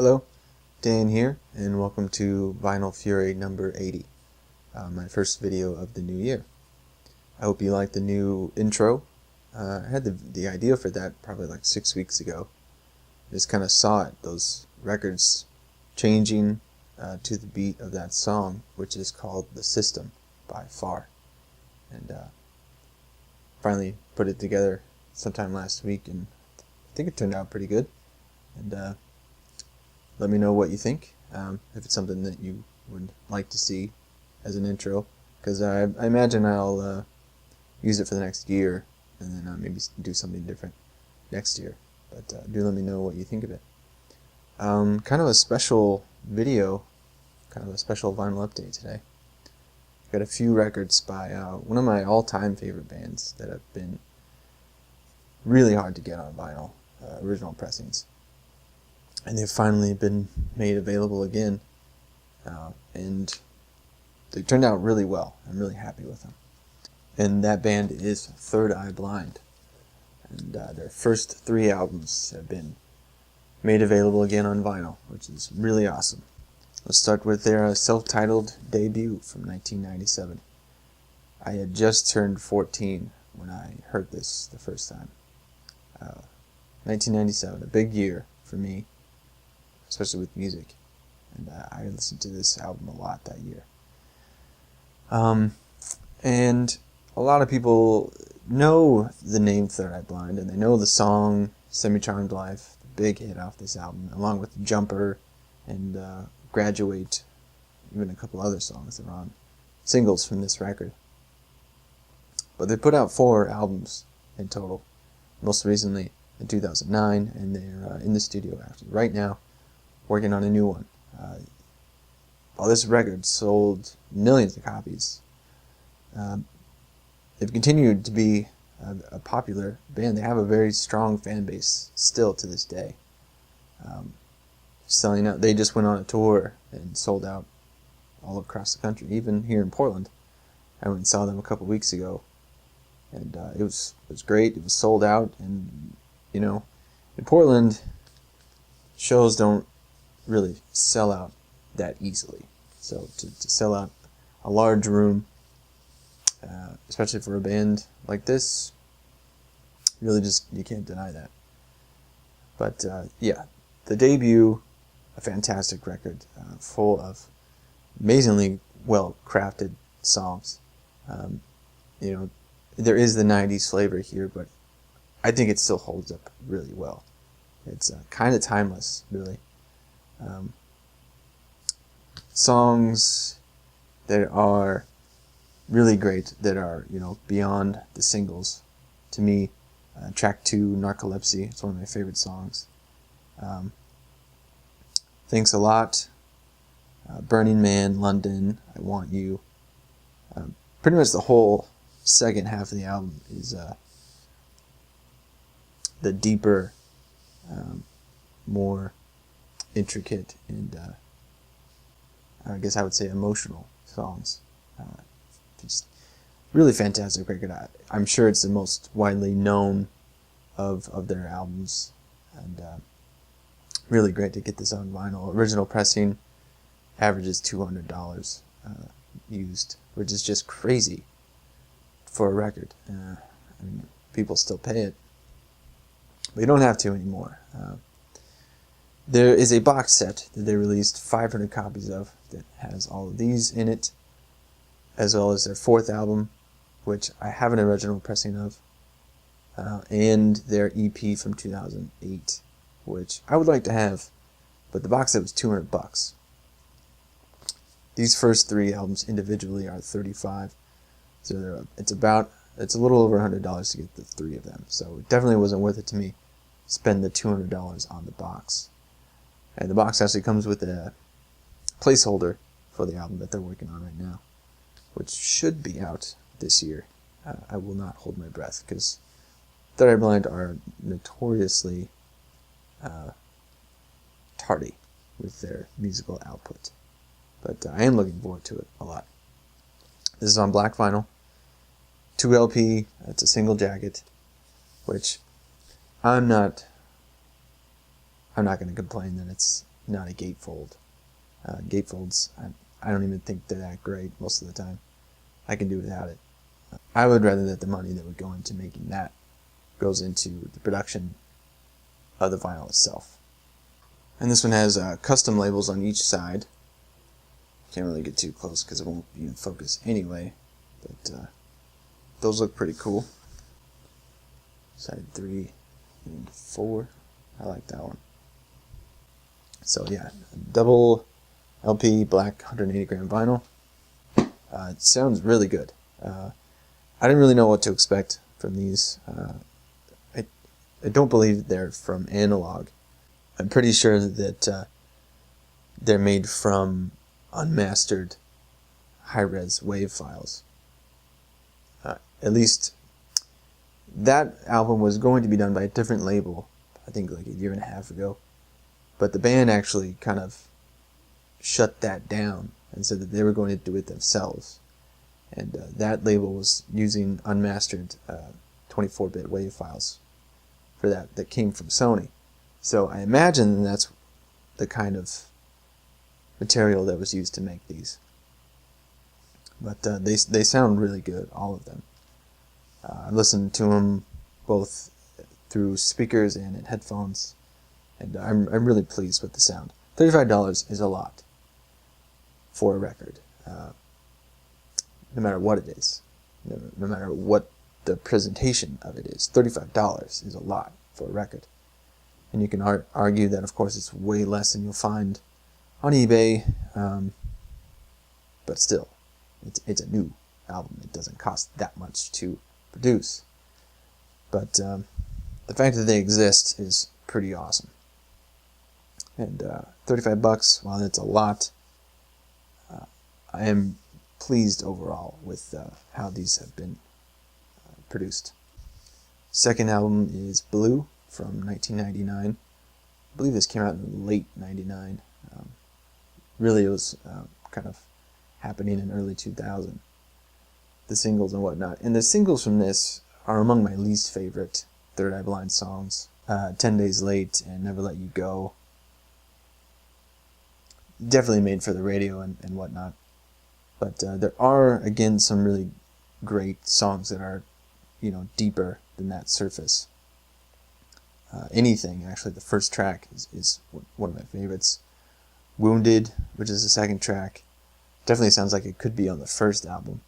Hello, Dan here, and welcome to Vinyl Fury number 80, my first video of the new year. I hope you like the new intro. I had the idea for that probably like 6 weeks ago. I just kind of saw it, those records changing to the beat of that song, which is called The System by Far. And finally put it together sometime last week, and I think it turned out pretty good. And let me know what you think, if it's something that you would like to see as an intro, because I imagine I'll use it for the next year, and then maybe do something different next year. But do let me know what you think of it. Kind of a special video, kind of a special vinyl update today. Got a few records by one of my all-time favorite bands that have been really hard to get on vinyl, original pressings. And they've finally been made available again, and they turned out really well. I'm really happy with them. And that band is Third Eye Blind, and their first 3 albums have been made available again on vinyl, which is really awesome. Let's start with their self-titled debut from 1997. I had just turned 14 when I heard this the first time. 1997, a big year for me, especially with music, and I listened to this album a lot that year. And a lot of people know the name Third Eye Blind, and they know the song Semi-Charmed Life, the big hit off this album, along with Jumper and Graduate, even a couple other songs that are on singles from this record. But they put out 4 albums in total, most recently in 2009, and they're in the studio actually right now, working on a new one. While this record sold millions of copies, they've continued to be a popular band. They have a very strong fan base still to this day. Selling out. They just went on a tour and sold out all across the country, even here in Portland. I went and saw them a couple weeks ago, and it was great. It was sold out, and you know, in Portland, shows don't really sell out that easily. So to sell out a large room, especially for a band like this, really just, you can't deny that. But yeah, the debut, a fantastic record, full of amazingly well crafted songs. You know, there is the 90s flavor here, but I think it still holds up really well. It's kind of timeless, really. Songs that are really great, that are, you know, beyond the singles. To me, track 2, Narcolepsy, it's one of my favorite songs. Thanks a Lot, Burning Man, London, I Want You. Pretty much the whole second half of the album is the deeper, more intricate, and I guess I would say emotional songs. Just really fantastic record. I'm sure it's the most widely known of their albums, and really great to get this on vinyl. Original pressing averages $200 used, which is just crazy for a record. I mean, people still pay it, but you don't have to anymore. There is a box set that they released 500 copies of that has all of these in it, as well as their 4th album, which I have an original pressing of, and their EP from 2008, which I would like to have, but the box set was $200. These first 3 albums individually are $35, so it's a little over $100 to get the 3 of them. So it definitely wasn't worth it to me to spend the $200 on the box. And the box actually comes with a placeholder for the album that they're working on right now, which should be out this year. I will not hold my breath, because Third Eye Blind are notoriously tardy with their musical output. But I am looking forward to it a lot. This is on black vinyl, 2 LP, it's a single jacket, which I'm not going to complain that it's not a gatefold. Gatefolds, I don't even think they're that great most of the time. I can do without it. I would rather that the money that would go into making that goes into the production of the vinyl itself. And this one has custom labels on each side. Can't really get too close because it won't be in focus anyway, but those look pretty cool. Side 3 and 4, I like that one. So yeah, double LP black 180 gram vinyl. It sounds really good. I didn't really know what to expect from these. I don't believe they're from Analog. I'm pretty sure that they're made from unmastered high-res WAV files. At least that album was going to be done by a different label, I think like a year and a half ago. But the band actually kind of shut that down and said that they were going to do it themselves. And that label was using unmastered 24-bit WAV files for that came from Sony. So I imagine that's the kind of material that was used to make these. But they sound really good, all of them. I listened to them both through speakers and in headphones, and I'm really pleased with the sound. $35 is a lot for a record, no matter what it is, no matter what the presentation of it is. $35 is a lot for a record. And you can argue that, of course, it's way less than you'll find on eBay, but still, it's a new album. It doesn't cost that much to produce. But the fact that they exist is pretty awesome. And $35, while it's a lot, I am pleased overall with how these have been produced. Second album is Blue from 1999. I believe this came out in late 99. Really, it was kind of happening in early 2000. The singles and whatnot. And the singles from this are among my least favorite Third Eye Blind songs. 10 Days Late and Never Let You Go. Definitely made for the radio and whatnot. But there are, again, some really great songs that are, deeper than that surface. Anything, actually, the first track is one of my favorites. Wounded, which is the second track, definitely sounds like it could be on the first album.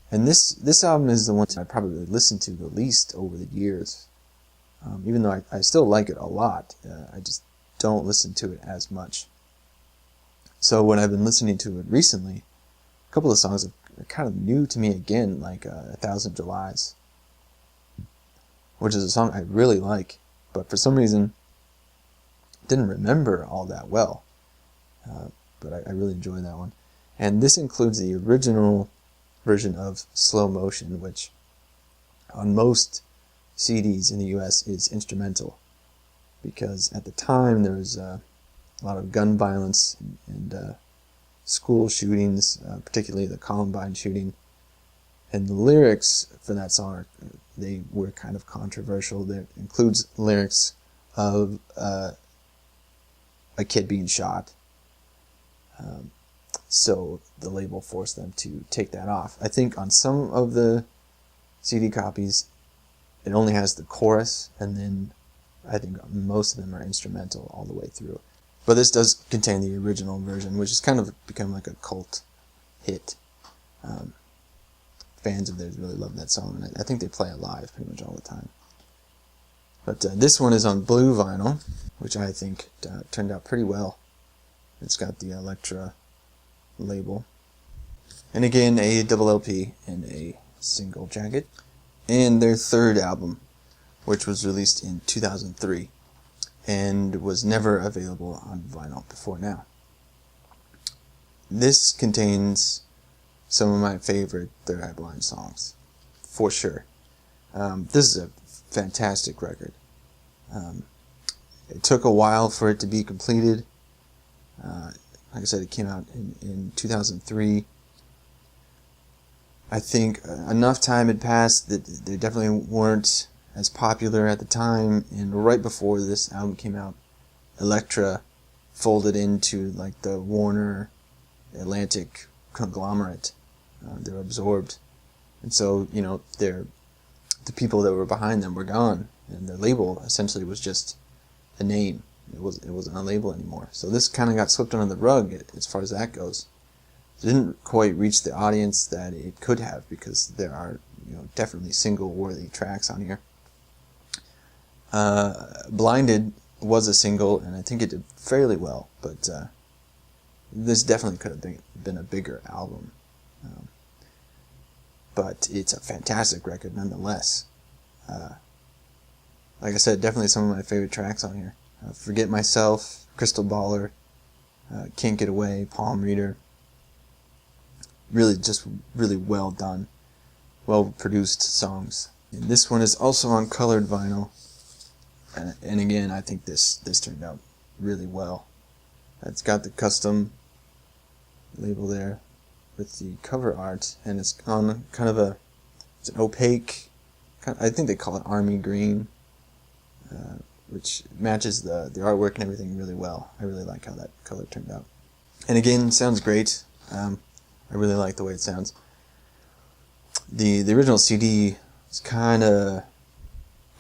And this album is the one I probably listened to the least over the years. Even though I still like it a lot, I just don't listen to it as much. So when I've been listening to it recently, a couple of songs are kind of new to me again, like 1,000 Julys, which is a song I really like, but for some reason didn't remember all that well. But I really enjoy that one. And this includes the original version of Slow Motion, which on most CDs in the US is instrumental, because at the time there was a lot of gun violence and school shootings, particularly the Columbine shooting, and the lyrics for that song they were kind of controversial. That includes lyrics of a kid being shot, so the label forced them to take that off. I think on some of the CD copies it only has the chorus, and then I think most of them are instrumental all the way through. But this does contain the original version, which has kind of become like a cult hit. Fans of theirs really love that song, and I think they play it live pretty much all the time. But this one is on blue vinyl, which I think turned out pretty well. It's got the Elektra label. And again, a double LP and a single jacket. And their third album, which was released in 2003. And was never available on vinyl before now. This contains some of my favorite Third Eye Blind songs, for sure. This is a fantastic record. It took a while for it to be completed. Like I said, it came out in 2003. I think enough time had passed that they definitely weren't as popular at the time, and right before this album came out, Elektra folded into like the Warner Atlantic conglomerate. They're absorbed, and so the people that were behind them were gone, and their label essentially was just a name. It wasn't a label anymore. So this kind of got swept under the rug as far as that goes. It didn't quite reach the audience that it could have, because there are definitely single-worthy tracks on here. Blinded was a single, and I think it did fairly well, but this definitely could have been a bigger album. But it's a fantastic record nonetheless. Like I said, definitely some of my favorite tracks on here. Forget Myself, Crystal Baller, Can't Get Away, Palm Reader. Really well done, well produced songs. And this one is also on colored vinyl, and again, I think this turned out really well. It's got the custom label there with the cover art, and it's on kind of it's an opaque, I think they call it army green, which matches the artwork and everything really well. I really like how that color turned out. And again, sounds great. I really like the way it sounds. The original CD was kind of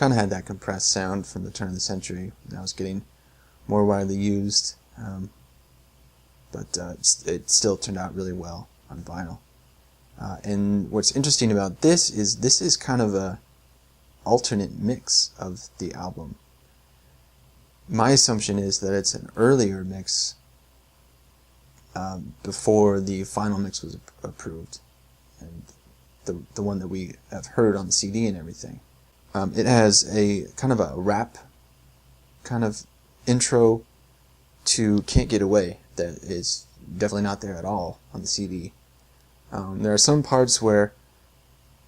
had that compressed sound from the turn of the century. Now it's getting more widely used, but it still turned out really well on vinyl. And what's interesting about this is kind of a alternate mix of the album. My assumption is that it's an earlier mix before the final mix was approved, and the one that we have heard on the CD and everything. It has a kind of a rap kind of intro to Can't Get Away that is definitely not there at all on the CD. There are some parts where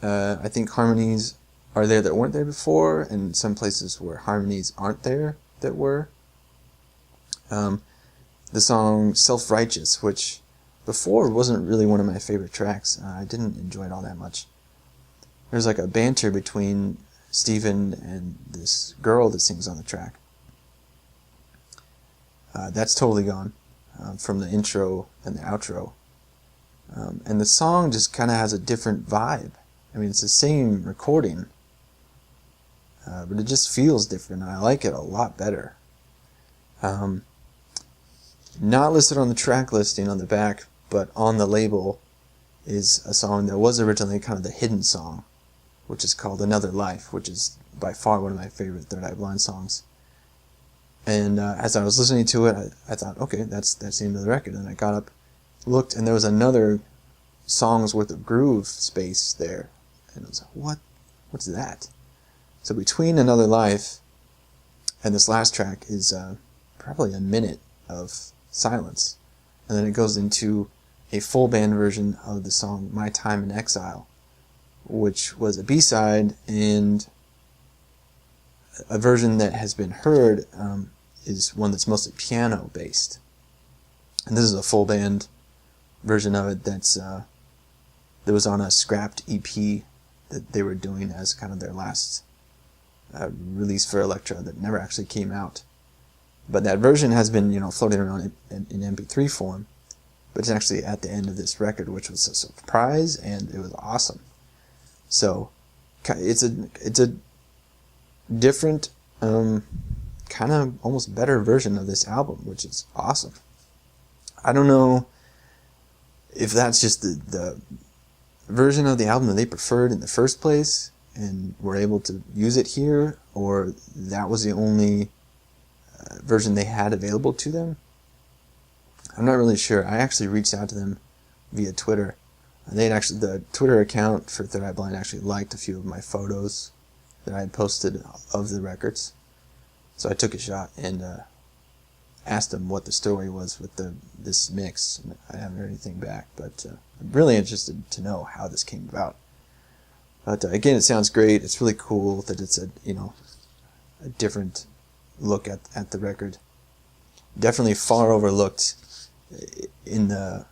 I think harmonies are there that weren't there before, and some places where harmonies aren't there that were. The song Self-Righteous, which before wasn't really one of my favorite tracks. I didn't enjoy it all that much. There's like a banter between Steven and this girl that sings on the track. That's totally gone from the intro and the outro. And the song just kind of has a different vibe. I mean, it's the same recording, but it just feels different, and I like it a lot better. Not listed on the track listing on the back, but on the label is a song that was originally kind of the hidden song, which is called Another Life, which is by far one of my favorite Third Eye Blind songs. And as I was listening to it, I thought, okay, that's the end of the record. And I got up, looked, and there was another song's worth of groove space there. And I was like, what's that? So between Another Life and this last track is probably a minute of silence. And then it goes into a full band version of the song My Time in Exile, which was a B-side, and a version that has been heard is one that's mostly piano based. And this is a full band version of it that was on a scrapped EP that they were doing as kind of their last release for Elektra that never actually came out. But that version has been, floating around in MP3 form, but it's actually at the end of this record, which was a surprise, and it was awesome. So it's a different, kind of almost better version of this album, which is awesome. I don't know if that's just the version of the album that they preferred in the first place and were able to use it here, or that was the only version they had available to them. I'm not really sure. I actually reached out to them via Twitter. The Twitter account for Third Eye Blind actually liked a few of my photos that I had posted of the records. So I took a shot and asked them what the story was with this mix. I haven't heard anything back, but I'm really interested to know how this came about. But again, it sounds great. It's really cool that it's a different look at the record. Definitely far overlooked in the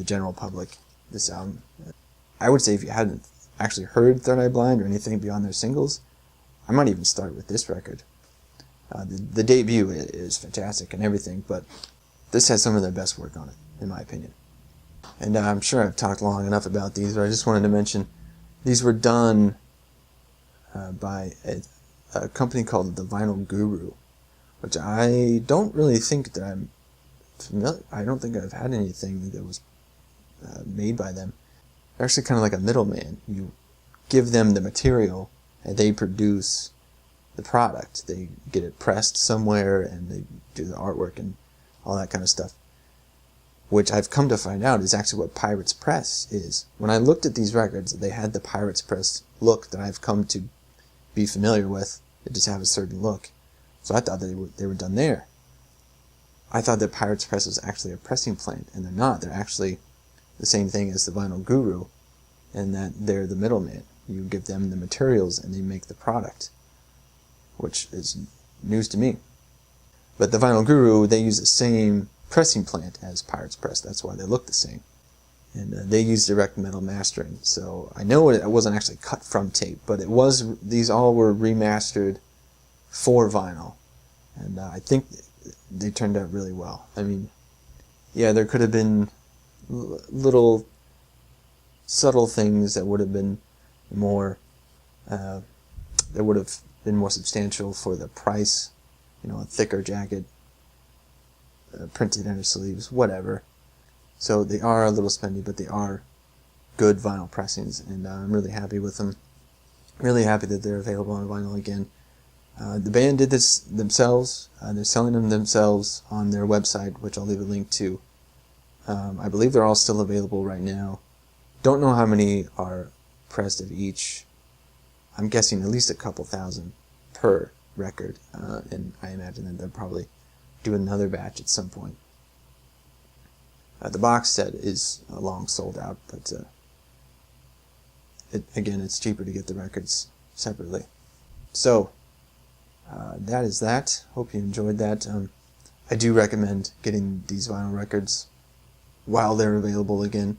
general public, this album. I would say if you hadn't actually heard Third Eye Blind or anything beyond their singles, I might even start with this record. The debut is fantastic and everything, but this has some of their best work on it, in my opinion. And I'm sure I've talked long enough about these, but I just wanted to mention these were done by a company called the Vinyl Guru, which I don't really think that I'm familiar. I don't think I've had anything that was made by them. They're actually kind of like a middleman. You give them the material, and they produce the product. They get it pressed somewhere, and they do the artwork and all that kind of stuff, which I've come to find out is actually what Pirates Press is. When I looked at these records, they had the Pirates Press look that I've come to be familiar with. They just have a certain look. So I thought that they were done there. I thought that Pirates Press was actually a pressing plant, and they're not. They're actually the same thing as the Vinyl Guru, in that they're the middleman. You give them the materials, and they make the product, which is news to me. But the Vinyl Guru, they use the same pressing plant as Pirates Press. That's why they look the same. And they use direct metal mastering. So I know it wasn't actually cut from tape, but it was. These all were remastered for vinyl. And I think they turned out really well. I mean, yeah, there could have been little subtle things that would have been more, that would have been more substantial for the price. You know, a thicker jacket, printed inner sleeves, whatever. So they are a little spendy, but they are good vinyl pressings, and I'm really happy with them. Really happy that they're available on vinyl again. The band did this themselves. They're selling them themselves on their website, which I'll leave a link to. I believe they're all still available right now. Don't know how many are pressed of each. I'm guessing at least a couple thousand per record, and I imagine that they'll probably do another batch at some point. The box set is long sold out, but again, it's cheaper to get the records separately. So, that is that. Hope you enjoyed that. I do recommend getting these vinyl records while they're available again.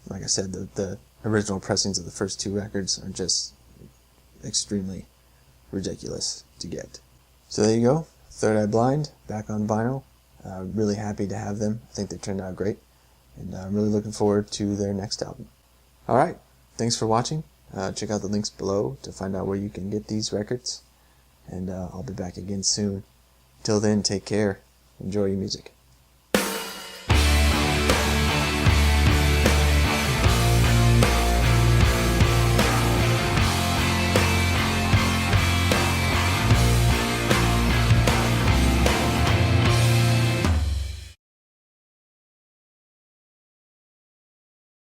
Like I said, the original pressings of the first two records are just extremely ridiculous to get. So there you go. Third Eye Blind, back on vinyl. Really happy to have them. I think they turned out great. And I'm really looking forward to their next album. Alright, thanks for watching. Check out the links below to find out where you can get these records. And I'll be back again soon. Till then, take care. Enjoy your music.